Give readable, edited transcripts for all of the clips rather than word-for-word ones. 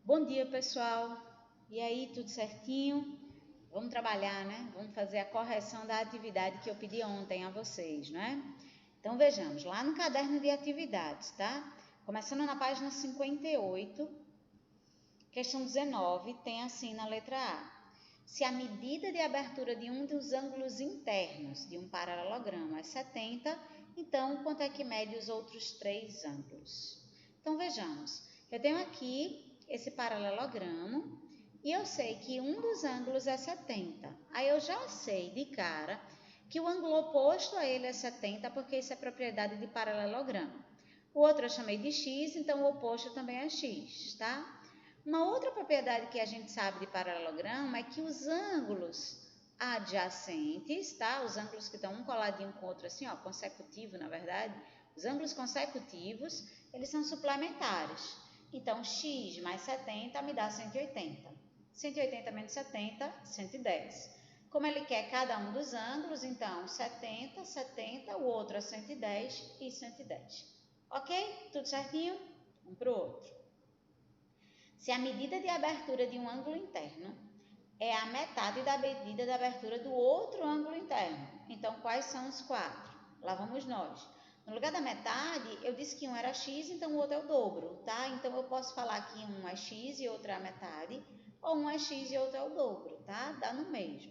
Bom dia, pessoal. E aí, tudo certinho? Vamos trabalhar, né? Vamos fazer a correção da atividade que eu pedi ontem a vocês, né? Então, vejamos, lá no caderno de atividades, tá? Começando na página 58, questão 19, tem assim na letra A. Se a medida de abertura de um dos ângulos internos de um paralelogramo é 70, então quanto é que mede os outros três ângulos? Então, vejamos. Eu tenho aqui esse paralelogramo e eu sei que um dos ângulos é 70. Aí eu já sei de cara que o ângulo oposto a ele é 70, porque isso é propriedade de paralelogramo. O outro eu chamei de x, então o oposto também é x, tá? Uma outra propriedade que a gente sabe de paralelogramo é que os ângulos adjacentes, tá? Os ângulos que estão um coladinho com o outro assim, ó, consecutivo, na verdade, os ângulos consecutivos, eles são suplementares. Então, x mais 70 me dá 180. 180 menos 70, 110. Como ele quer cada um dos ângulos, então 70, 70, o outro é 110 e 110. Ok? Tudo certinho? Um para o outro. Se a medida de abertura de um ângulo interno é a metade da medida de abertura do outro ângulo interno, então quais são os quatro? Lá vamos nós. No lugar da metade, eu disse que um era x, então o outro é o dobro, tá? Então eu posso falar que um é x e outro é a metade, ou um é x e outro é o dobro, tá? Dá no mesmo.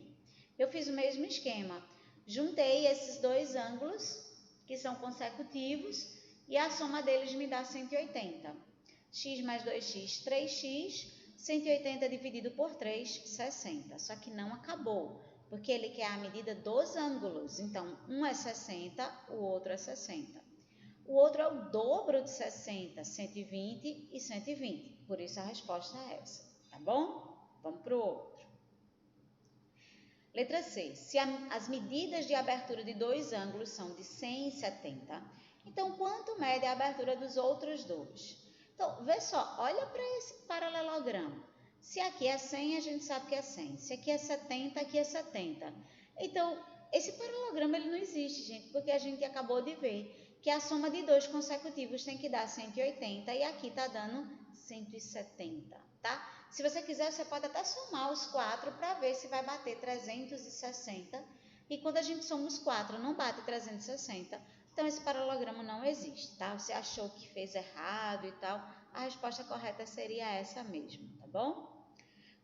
Eu fiz o mesmo esquema. Juntei esses dois ângulos, que são consecutivos, e a soma deles me dá 180. X mais 2x, 3x, 180 dividido por 3, 60. Só que não acabou, porque ele quer a medida dos ângulos. Então, um é 60, o outro é 60. O outro é o dobro de 60, 120 e 120. Por isso a resposta é essa, tá bom? Vamos para o outro. Letra C. Se as medidas de abertura de dois ângulos são de 100 e 70, então quanto mede a abertura dos outros dois? Então, vê só, olha para esse paralelogramo. Se aqui é 100, a gente sabe que é 100. Se aqui é 70, aqui é 70. Então, esse paralelogramo ele não existe, gente, porque a gente acabou de ver que a soma de dois consecutivos tem que dar 180 e aqui está dando 170, tá? Se você quiser, você pode até somar os quatro para ver se vai bater 360. E quando a gente soma os quatro, não bate 360. Então, esse paralelogramo não existe, tá? Você achou que fez errado e tal, a resposta correta seria essa mesmo, tá bom?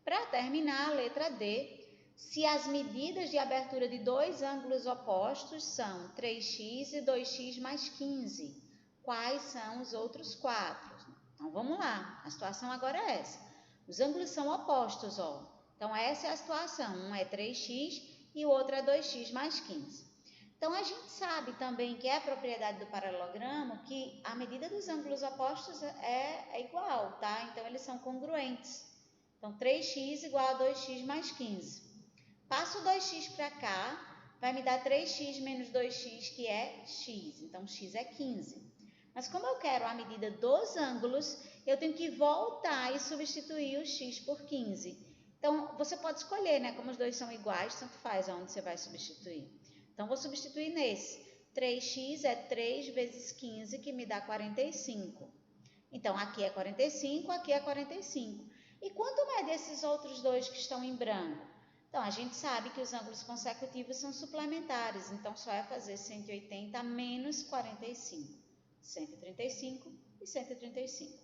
Para terminar, a letra D, se as medidas de abertura de dois ângulos opostos são 3x e 2x mais 15, quais são os outros quatro? Então, vamos lá, a situação agora é essa. Os ângulos são opostos, ó. Então, essa é a situação, um é 3x e o outro é 2x mais 15. Então, a gente sabe também que é a propriedade do paralelogramo que a medida dos ângulos opostos é igual, tá? Então, eles são congruentes. Então, 3x igual a 2x mais 15. Passo o 2x para cá, vai me dar 3x menos 2x, que é x. Então, x é 15. Mas como eu quero a medida dos ângulos, eu tenho que voltar e substituir o x por 15. Então, você pode escolher, né? Como os dois são iguais, tanto faz aonde você vai substituir. Então, vou substituir nesse. 3x é 3 vezes 15, que me dá 45. Então, aqui é 45, aqui é 45. E quanto mede esses outros dois que estão em branco? Então, a gente sabe que os ângulos consecutivos são suplementares. Então, só é fazer 180 menos 45. 135 e 135.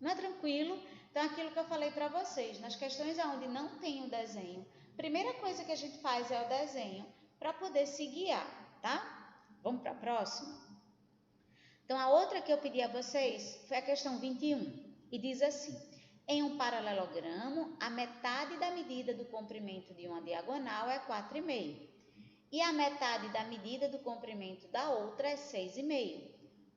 Não é tranquilo? Então, aquilo que eu falei para vocês, nas questões onde não tem o desenho, a primeira coisa que a gente faz é o desenho, para poder se guiar, tá? Vamos para a próxima? Então, a outra que eu pedi a vocês foi a questão 21, e diz assim: em um paralelogramo, a metade da medida do comprimento de uma diagonal é 4,5, e a metade da medida do comprimento da outra é 6,5.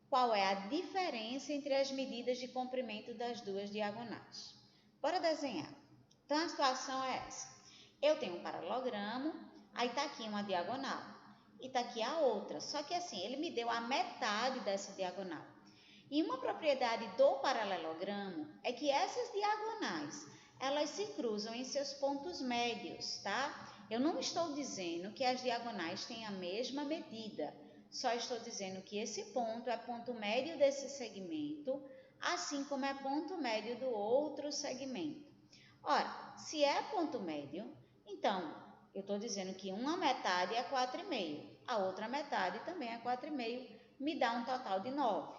Qual é a diferença entre as medidas de comprimento das duas diagonais? Bora desenhar. Então, a situação é essa. Eu tenho um paralelogramo, aí está aqui uma diagonal e está aqui a outra. Só que assim, ele me deu a metade dessa diagonal. E uma propriedade do paralelogramo é que essas diagonais, elas se cruzam em seus pontos médios, tá? Eu não estou dizendo que as diagonais têm a mesma medida, só estou dizendo que esse ponto é ponto médio desse segmento, assim como é ponto médio do outro segmento. Ora, se é ponto médio, então eu estou dizendo que uma metade é 4,5, a outra metade também é 4,5, me dá um total de 9.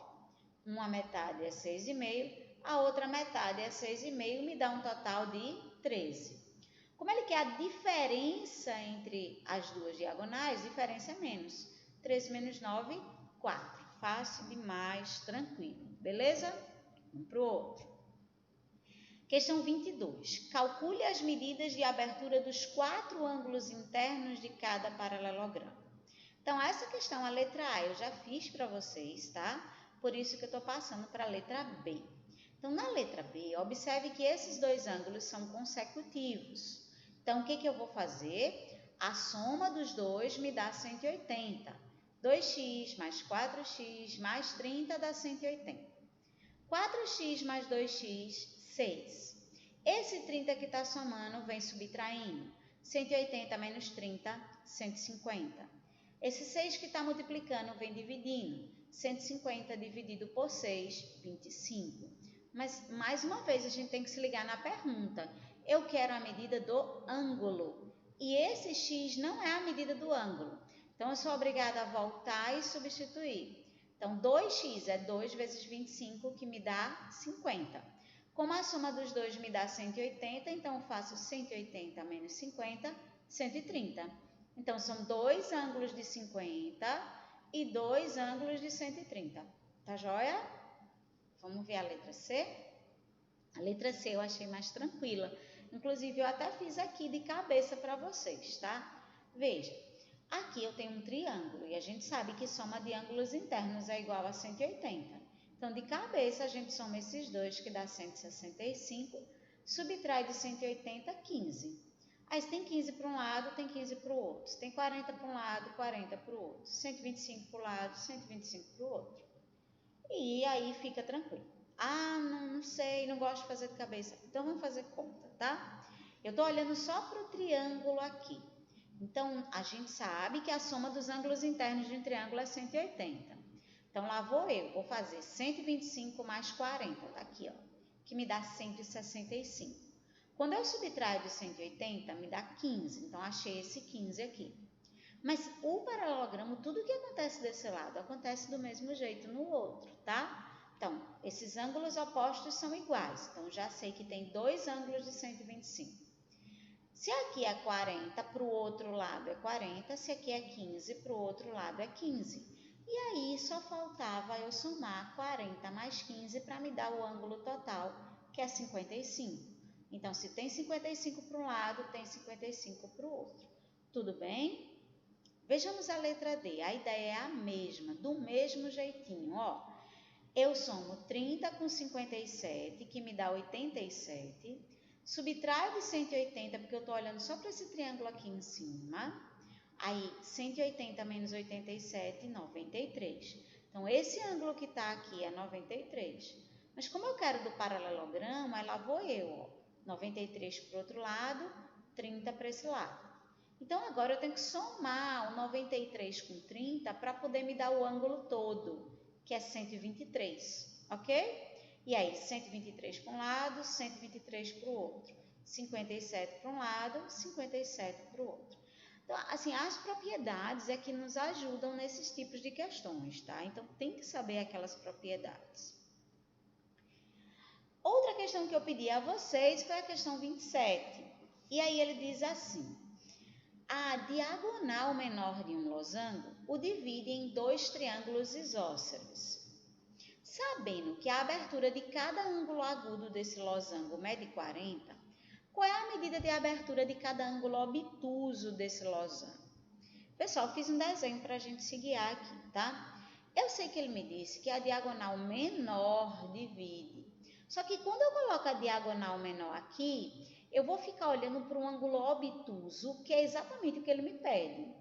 Uma metade é 6,5, a outra metade é 6,5, me dá um total de 13. Como ele quer a diferença entre as duas diagonais, diferença é menos. 13 menos 9, 4. Fácil demais, tranquilo. Beleza? Um para o outro. Questão 22. Calcule as medidas de abertura dos 4 ângulos internos de cada paralelogramo. Então, essa questão, a letra A, eu já fiz para vocês, tá? Por isso que eu estou passando para a letra B. Então, na letra B, observe que esses dois ângulos são consecutivos. Então, o que eu vou fazer? A soma dos dois me dá 180. 2x mais 4x mais 30 dá 180. 4x mais 2x, 6. Esse 30 que está somando vem subtraindo. 180 menos 30, 150. Esse 6 que está multiplicando vem dividindo. 150 dividido por 6, 25. Mas, mais uma vez, a gente tem que se ligar na pergunta. Eu quero a medida do ângulo. E esse x não é a medida do ângulo. Então, eu sou obrigada a voltar e substituir. Então, 2x é 2 vezes 25, que me dá 50. Como a soma dos dois me dá 180, então eu faço 180 menos 50, 130. Então, são dois ângulos de 50 e dois ângulos de 130. Tá joia? Vamos ver a letra C? A letra C eu achei mais tranquila. Inclusive, eu até fiz aqui de cabeça para vocês, tá? Veja, aqui eu tenho um triângulo e a gente sabe que soma de ângulos internos é igual a 180. Então, de cabeça, a gente soma esses dois, que dá 165, subtrai de 180, 15. Aí, se tem 15 para um lado, tem 15 para o outro. Se tem 40 para um lado, 40 para o outro. 125 para o lado, 125 para o outro. E aí fica tranquilo. Ah, não sei, não gosto de fazer de cabeça. Então, vamos fazer conta, tá? Eu estou olhando só para o triângulo aqui. Então, a gente sabe que a soma dos ângulos internos de um triângulo é 180. Então, lá vou fazer 125 mais 40, tá aqui, ó, que me dá 165. Quando eu subtraio de 180, me dá 15, então achei esse 15 aqui. Mas o paralelogramo, tudo que acontece desse lado, acontece do mesmo jeito no outro, tá? Então, esses ângulos opostos são iguais, então já sei que tem dois ângulos de 125. Se aqui é 40, para o outro lado é 40, se aqui é 15, para o outro lado é 15. E aí, só faltava eu somar 40 mais 15 para me dar o ângulo total, que é 55. Então, se tem 55 para um lado, tem 55 para o outro. Tudo bem? Vejamos a letra D. A ideia é a mesma, do mesmo jeitinho, ó. Eu somo 30 com 57, que me dá 87. Subtraio de 180, porque eu estou olhando só para esse triângulo aqui em cima. Aí, 180 menos 87, 93. Então, esse ângulo que está aqui é 93. Mas como eu quero do paralelogramo, aí lá vou eu, ó. 93 para o outro lado, 30 para esse lado. Então, agora eu tenho que somar o 93 com 30 para poder me dar o ângulo todo, que é 123, ok? E aí, 123 para um lado, 123 para o outro. 57 para um lado, 57 para o outro. Então, assim, as propriedades é que nos ajudam nesses tipos de questões, tá? Então, tem que saber aquelas propriedades. Outra questão que eu pedi a vocês foi a questão 27. E aí ele diz assim: a diagonal menor de um losango o divide em dois triângulos isósceles. Sabendo que a abertura de cada ângulo agudo desse losango mede 40, qual é a medida de abertura de cada ângulo obtuso desse losango? Pessoal, fiz um desenho para a gente se guiar aqui, tá? Eu sei que ele me disse que a diagonal menor divide. Só que quando eu coloco a diagonal menor aqui, eu vou ficar olhando para um ângulo obtuso, que é exatamente o que ele me pede.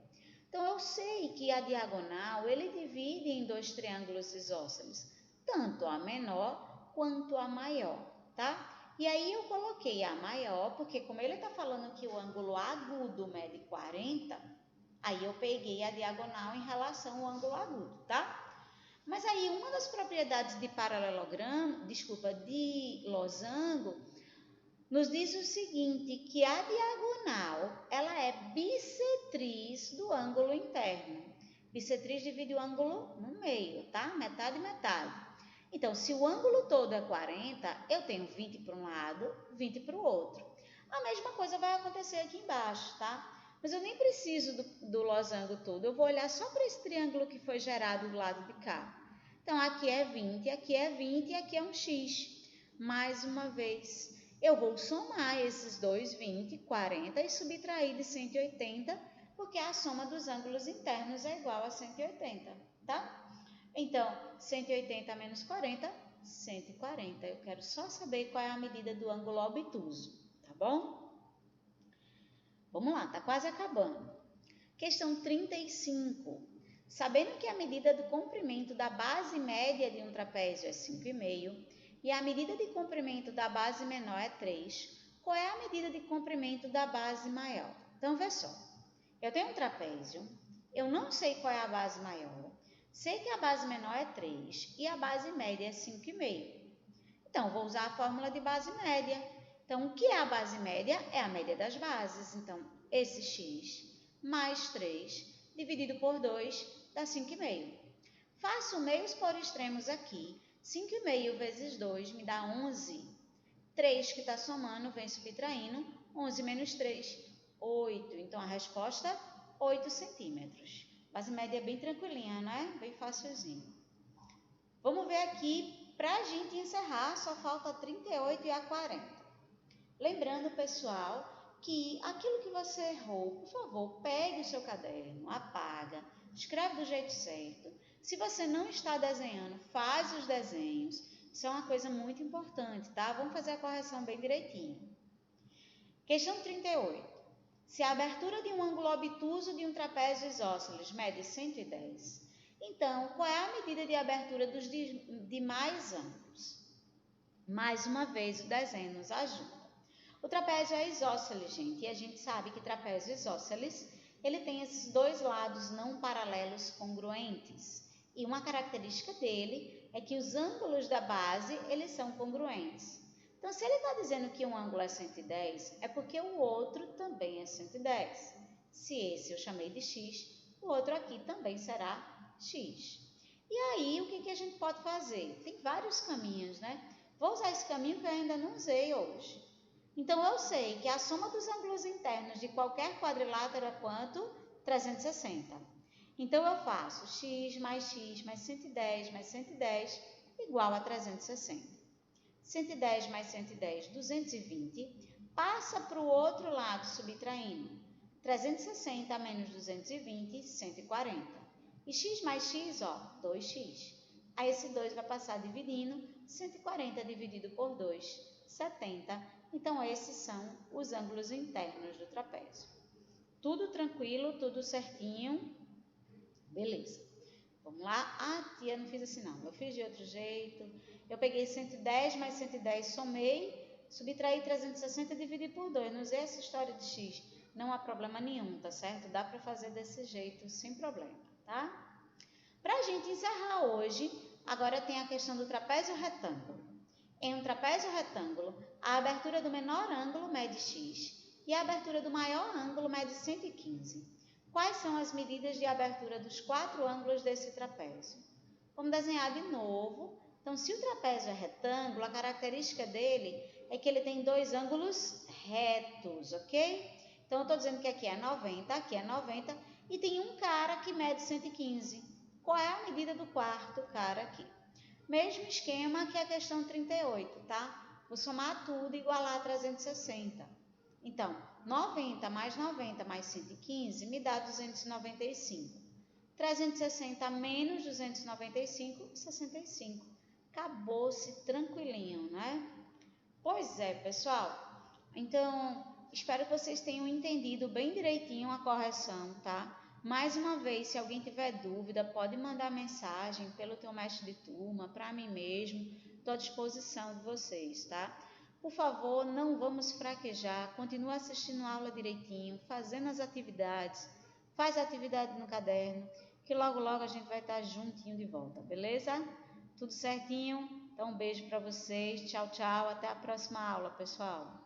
Então, eu sei que a diagonal, ele divide em dois triângulos isósceles, tanto a menor quanto a maior, tá? E aí, eu coloquei a maior, porque como ele está falando que o ângulo agudo mede 40, aí eu peguei a diagonal em relação ao ângulo agudo, tá? Mas aí, uma das propriedades de paralelogramo, de losango, nos diz o seguinte, que a diagonal, ela é bissetriz do ângulo interno. Bissetriz divide o ângulo no meio, tá? Metade, metade. Então, se o ângulo todo é 40, eu tenho 20 para um lado, 20 para o outro. A mesma coisa vai acontecer aqui embaixo, tá? Mas eu nem preciso do losango todo, eu vou olhar só para esse triângulo que foi gerado do lado de cá. Então, aqui é 20, aqui é 20 e aqui é um x. Mais uma vez, eu vou somar esses dois, 20, 40, e subtrair de 180, porque a soma dos ângulos internos é igual a 180, tá? Então, 180 menos 40, 140. Eu quero só saber qual é a medida do ângulo obtuso, tá bom? Vamos lá, tá quase acabando. Questão 35. Sabendo que a medida do comprimento da base média de um trapézio é 5,5 e a medida de comprimento da base menor é 3, qual é a medida de comprimento da base maior? Então, vê só. Eu tenho um trapézio, eu não sei qual é a base maior, sei que a base menor é 3 e a base média é 5,5. Então, vou usar a fórmula de base média. Então, o que é a base média? É a média das bases. Então, esse x mais 3 dividido por 2 dá 5,5. Faço meios por extremos aqui. 5,5 vezes 2 me dá 11. 3 que está somando vem subtraindo. 11 menos 3, 8. Então, a resposta, 8 centímetros. Base média é bem tranquilinha, né? Bem facilzinho. Vamos ver aqui, para a gente encerrar, só falta 38 e a 40. Lembrando, pessoal, que aquilo que você errou, por favor, pegue o seu caderno, apaga, escreve do jeito certo. Se você não está desenhando, faz os desenhos. Isso é uma coisa muito importante, tá? Vamos fazer a correção bem direitinho. Questão 38. Se a abertura de um ângulo obtuso de um trapézio isósceles mede 110, então, qual é a medida de abertura dos demais ângulos? Mais uma vez, o desenho nos ajuda. O trapézio é isósceles, gente, e a gente sabe que trapézio isósceles, ele tem esses dois lados não paralelos congruentes. E uma característica dele é que os ângulos da base, eles são congruentes. Então, se ele está dizendo que um ângulo é 110, é porque o outro também é 110. Se esse eu chamei de x, o outro aqui também será x. E aí, o que a gente pode fazer? Tem vários caminhos, né? Vou usar esse caminho que eu ainda não usei hoje. Então, eu sei que a soma dos ângulos internos de qualquer quadrilátero é quanto? 360. Então, eu faço x mais 110 mais 110 igual a 360. 110 mais 110, 220. Passa para o outro lado, subtraindo. 360 menos 220, 140. E x mais x, ó, 2x. Aí esse 2 vai passar dividindo, 140 dividido por 2, 70. Então, esses são os ângulos internos do trapézio. Tudo tranquilo, tudo certinho. Beleza. Vamos lá. Ah, tia, não fiz assim não. Eu fiz de outro jeito. Eu peguei 110 mais 110, somei, subtraí 360 e dividi por 2. Não usei essa história de x. Não há problema nenhum, tá certo? Dá para fazer desse jeito, sem problema, tá? Para a gente encerrar hoje, agora tem a questão do trapézio retângulo. Em um trapézio retângulo, a abertura do menor ângulo mede x e a abertura do maior ângulo mede 115. Quais são as medidas de abertura dos quatro ângulos desse trapézio? Vamos desenhar de novo. Então, se o trapézio é retângulo, a característica dele é que ele tem dois ângulos retos, ok? Então, eu estou dizendo que aqui é 90 e tem um cara que mede 115. Qual é a medida do quarto cara aqui? Mesmo esquema que a questão 38, tá? Vou somar tudo e igualar a 360. Então, 90 mais 115 me dá 295. 360 menos 295, 65. Acabou-se tranquilinho, né? Pois é, pessoal. Então, espero que vocês tenham entendido bem direitinho a correção, tá? Mais uma vez, se alguém tiver dúvida, pode mandar mensagem pelo teu mestre de turma, para mim mesmo. Estou à disposição de vocês, tá? Por favor, não vamos fraquejar. Continua assistindo a aula direitinho, fazendo as atividades. Faz a atividade no caderno. que logo logo a gente vai estar juntinho de volta, beleza? Tudo certinho? Então um beijo para vocês, tchau, tchau, até a próxima aula, pessoal.